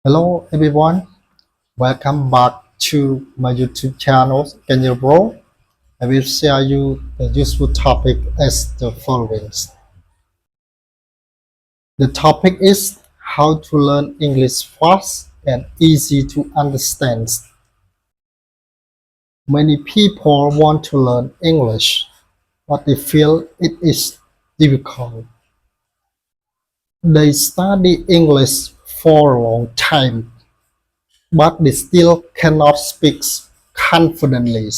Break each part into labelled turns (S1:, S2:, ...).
S1: Hello everyone, welcome back to my YouTube channel, Kanhara. I will share you a useful topic as the following. The topic is how to learn English fast and easy to understand. Many people want to learn English, but they feel it is difficult. They study English for a long time, but they still cannot speak confidently.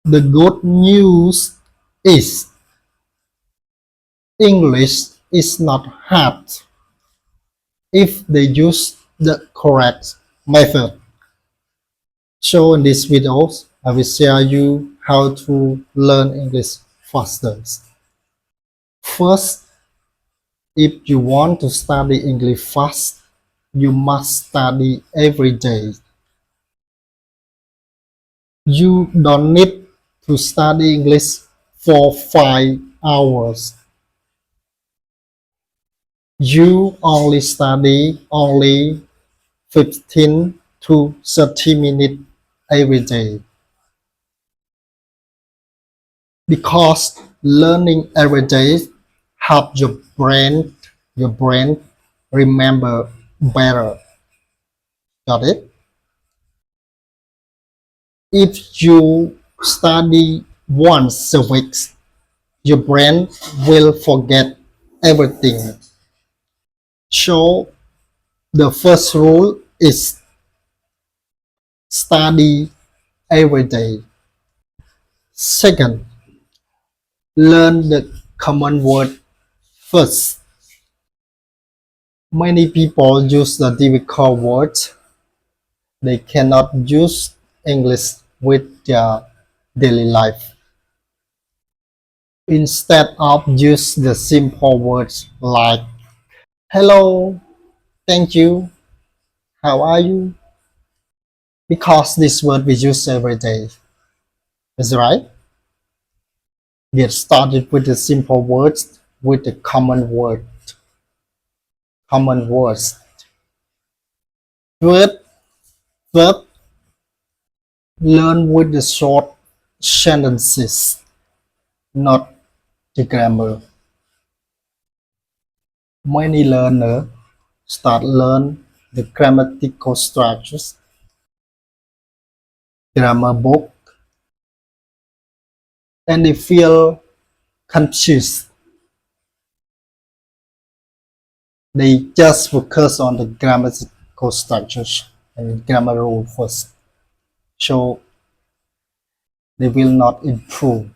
S1: The good news is English is not hard if they use the correct method. So in this video, I will share you how to learn English faster. First, if you want to study English fast, you must study every day. You don't need to study English for 5 hours. You only study only 15 to 30 minutes every day, because learning every day help your brain remember better. Got it? If you study once a week, your brain will forget everything. So the first rule is study every day. Second, learn the common word first. Many people use the difficult words. They cannot use English with their daily life. Instead of use the simple words like hello, thank you, how are you? Because this word we use every day. Is right? Get started with the simple words with the common words. Third, third, learn with the short sentences, not the grammar. Many learners start learn the grammatical structures, grammar book, and they feel confused. They just focus on the grammatical structures and grammar rule first, so they will not improve.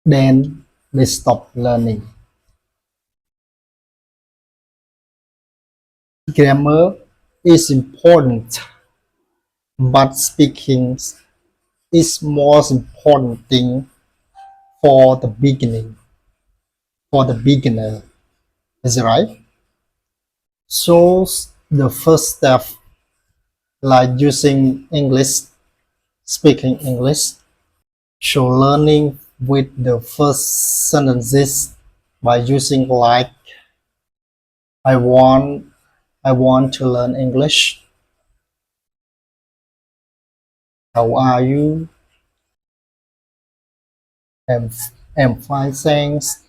S1: Then they stop learning. Grammar is important, but speaking is most important thing for the beginning, for the beginner. Is it right? So the first step, like using English, speaking English, so learning with the first sentences by using like I want I want to learn English. How are you? I'm fine, thanks.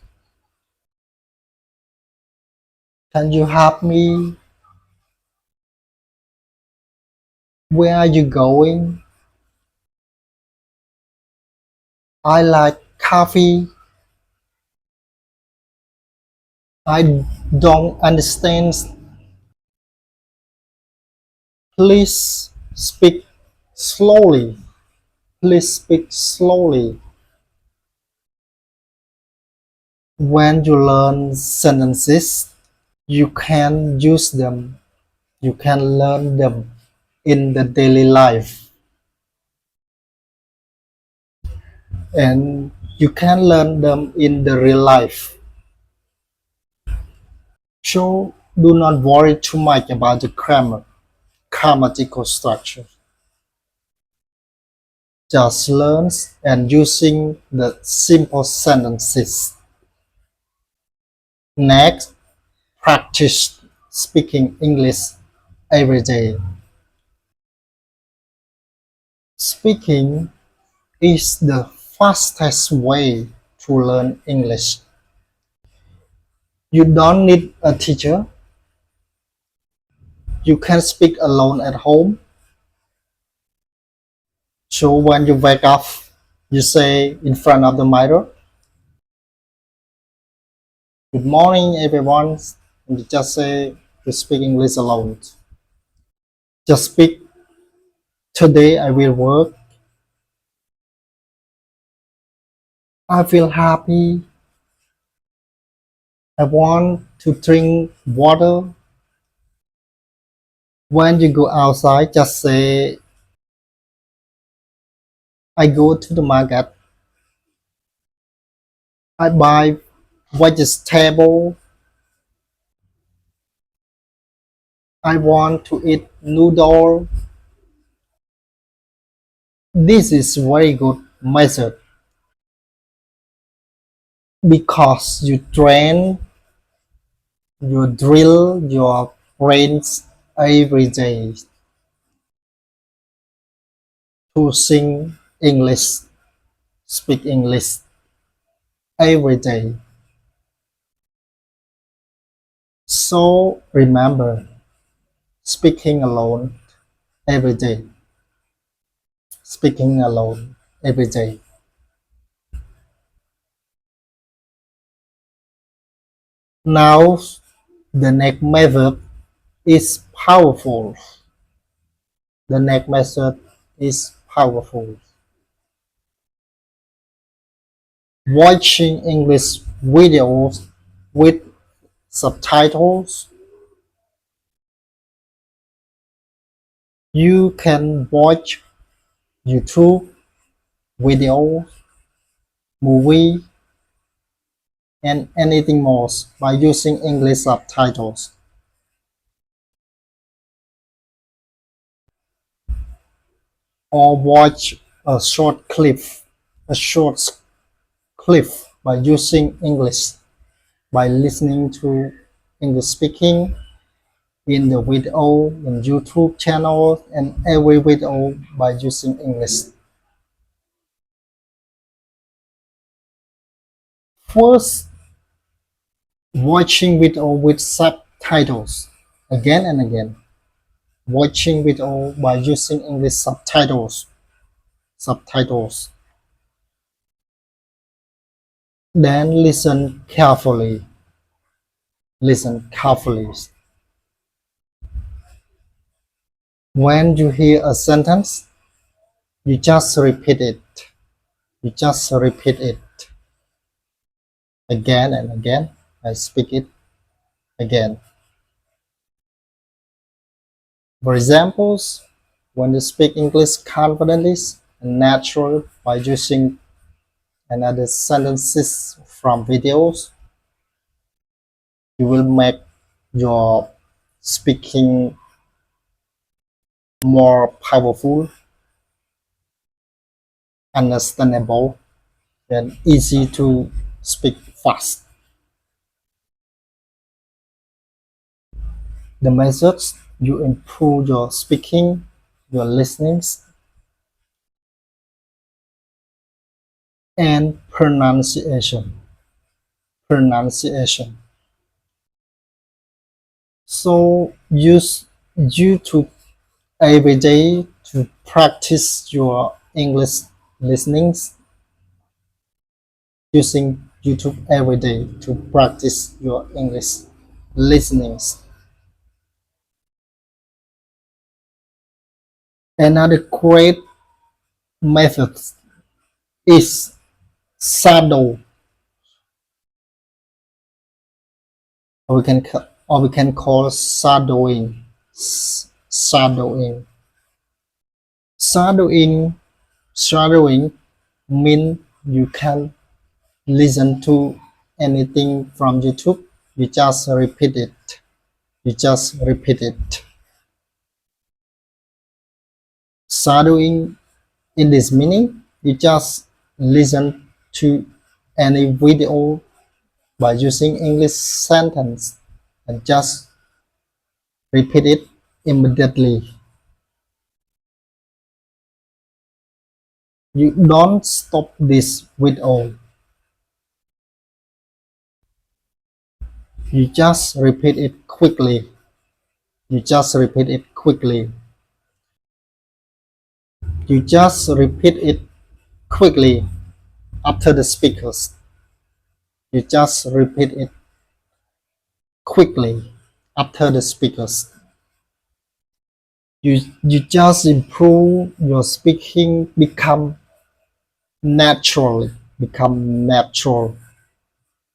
S1: Can you help me? Where are you going? I like coffee. I don't understand. Please speak slowly. Please speak slowly. When you learn sentences, you can use them. You can learn them in the daily life. And you can learn them in the real life. So do not worry too much about the grammatical structure. Just learn and using the simple sentences. Next, practice speaking English every day. Speaking is the fastest way to learn English. You don't need a teacher. You can speak alone at home. So when you wake up, you say in front of the mirror, "Good morning, everyone." And you just say you speak English alone. Just speak, "Today I will work. I feel happy. I want to drink water." When you go outside, just say, "I go to the market. I buy vegetable. I want to eat noodle." This is very good method because you drill your brains every day to sing English, speak English every day. So remember, speaking alone every day, speaking alone every day. Now, the next method is powerful. The next method is powerful. Watching English videos with subtitles. You can watch YouTube videos, movie, and anything more by using English subtitles. Or watch a short clip by using English, by listening to English speaking in the video in YouTube channel and every video by using English. First, watching video with subtitles again and again. Watching video by using English subtitles. Subtitles. Then listen carefully. Listen carefully. When you hear a sentence, you just repeat it. You just repeat it again and again. I speak it again. For examples, when you speak English confidently and naturally by using another sentences from videos, you will make your speaking more powerful, understandable, and easy to speak fast. The methods you improve your speaking, your listening, and pronunciation. Pronunciation. So use YouTube every day to practice your English listening. Using YouTube every day to practice your English listenings. Another great method is shadow, or we can call shadowing. Shadowing. Shadowing. Shadowing means you can listen to anything from YouTube. You just repeat it. You just repeat it. Shadowing in this meaning, you just listen to any video by using English sentence and just repeat it immediately. You don't stop this with all. You just repeat it quickly. You just repeat it quickly. You just repeat it quickly after the speakers. You just repeat it quickly after the speakers. You just improve your speaking, become natural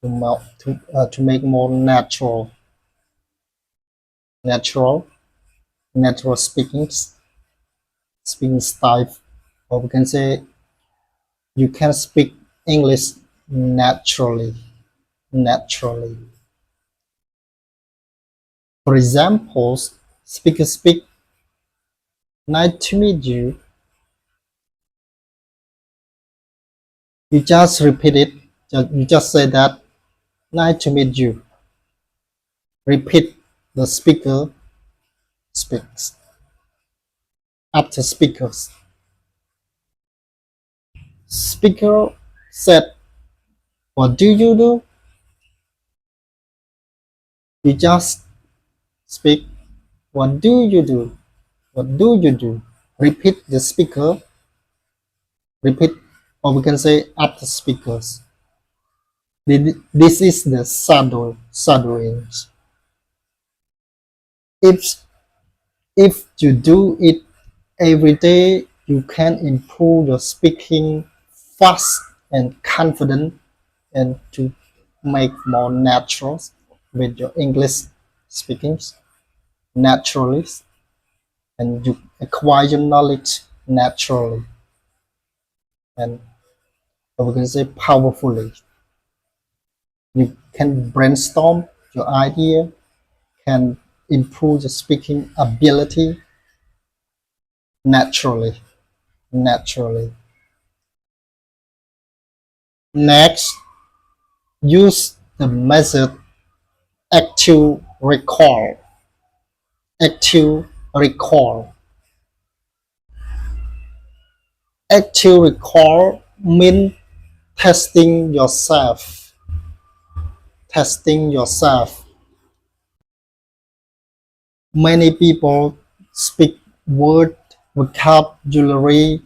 S1: to make more natural natural speaking style, or we can say you can speak English naturally. For example, speaker speak, nice to meet you. You just repeat it. You just say that, nice to meet you. Repeat the speaker speaks after speakers. Speaker said, what do you do? You just speak, what do you do? What do you do? Repeat the speaker, repeat, or we can say after speakers. This is the shadowing. If if you do it every day, you can improve your speaking fast and confident, and to make more natural with your English speaking naturally, and you acquire your knowledge naturally, and we can say powerfully. You can brainstorm your idea, can improve your speaking ability naturally. Next, use the method active recall. Active recall. Active recall means testing yourself. Testing yourself. Many people speak word vocabulary,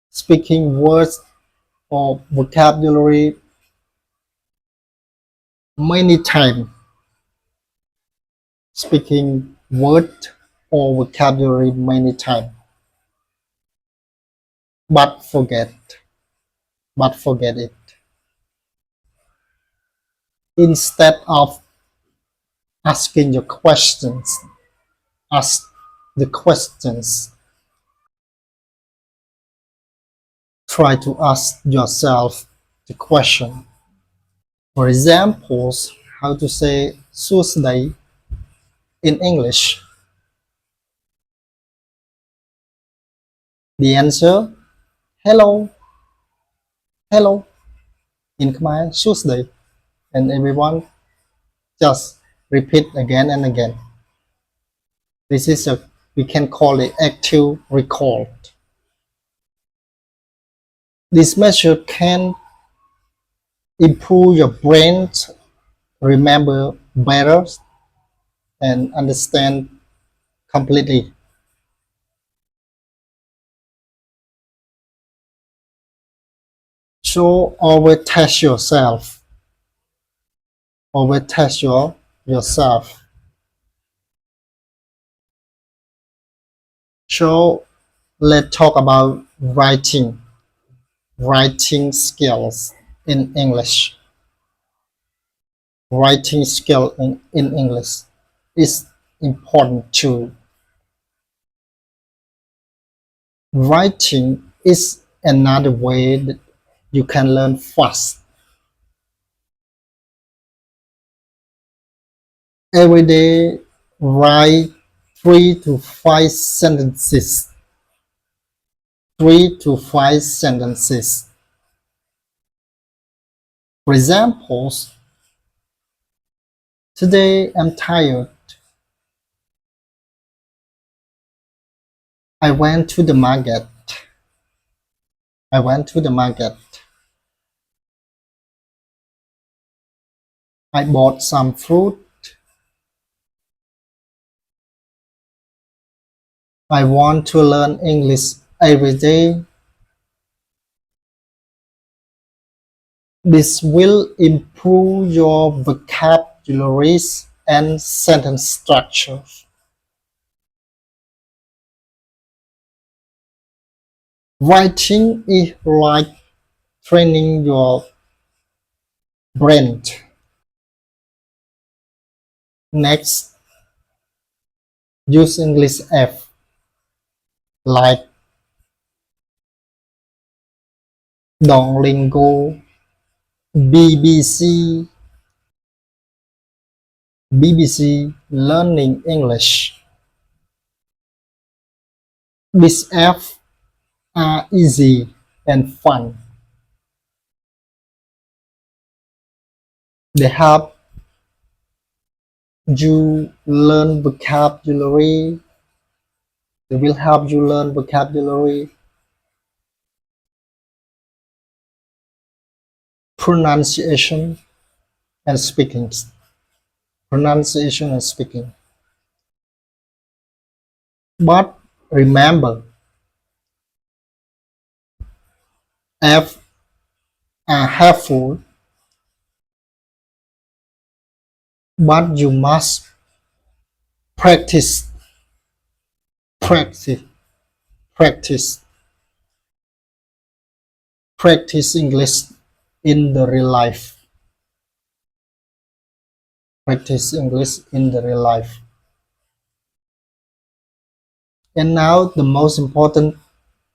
S1: speaking words or vocabulary many times, speaking word or vocabulary many times, but forget it. Instead of asking your questions, ask the questions. Try to ask yourself the question. For examples, how to say Tuesday in English. The answer, hello, hello in Khmer, Tuesday, and everyone just repeat again and again. This is a, we can call it active recall. This method can improve your brain, remember better, and understand completely. So always test yourself. Always test yourself. So let's talk about writing skills in English. Writing skill in English is important too. Writing is another way that you can learn fast. Every day, write 3 to 5 sentences. 3 to 5 sentences. For example, today I'm tired. I went to the market. I went to the market. I bought some fruit. I want to learn English every day. This will improve your vocabularies and sentence structure. Writing is like training your brain. Next, use English app like Duolingo, BBC, BBC Learning English. These apps are easy and fun. They help you learn vocabulary. They will help you learn vocabulary, pronunciation, and speaking. Pronunciation and speaking. But remember, apps are helpful, but you must practice, practice, practice, practice English in the real life. Practice English in the real life. And now the most important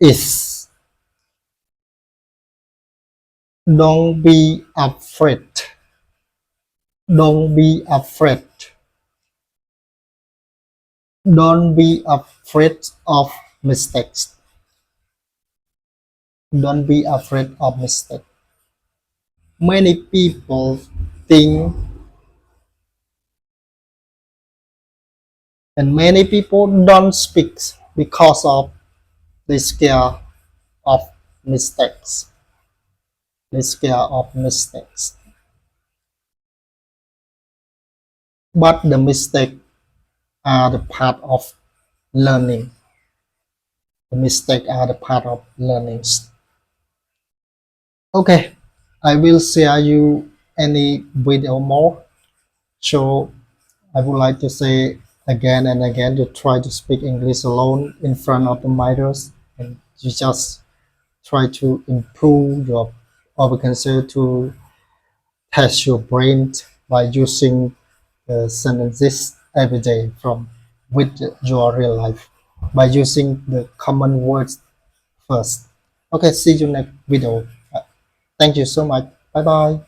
S1: is don't be afraid. Don't be afraid. Don't be afraid of mistakes. Don't be afraid of mistakes. Many people think and many people don't speak because of they scare of mistakes. They scare of mistakes. But the mistakes are the part of learning. The mistakes are the part of learning. Okay, I will share you any video more. So I would like to say again and again to try to speak English alone in front of the mirrors, and you just try to improve your, or we can say to test your brain by using sentences every day from with your real life by using the common words first. Okay, see you next video. Thank you so much. Bye bye.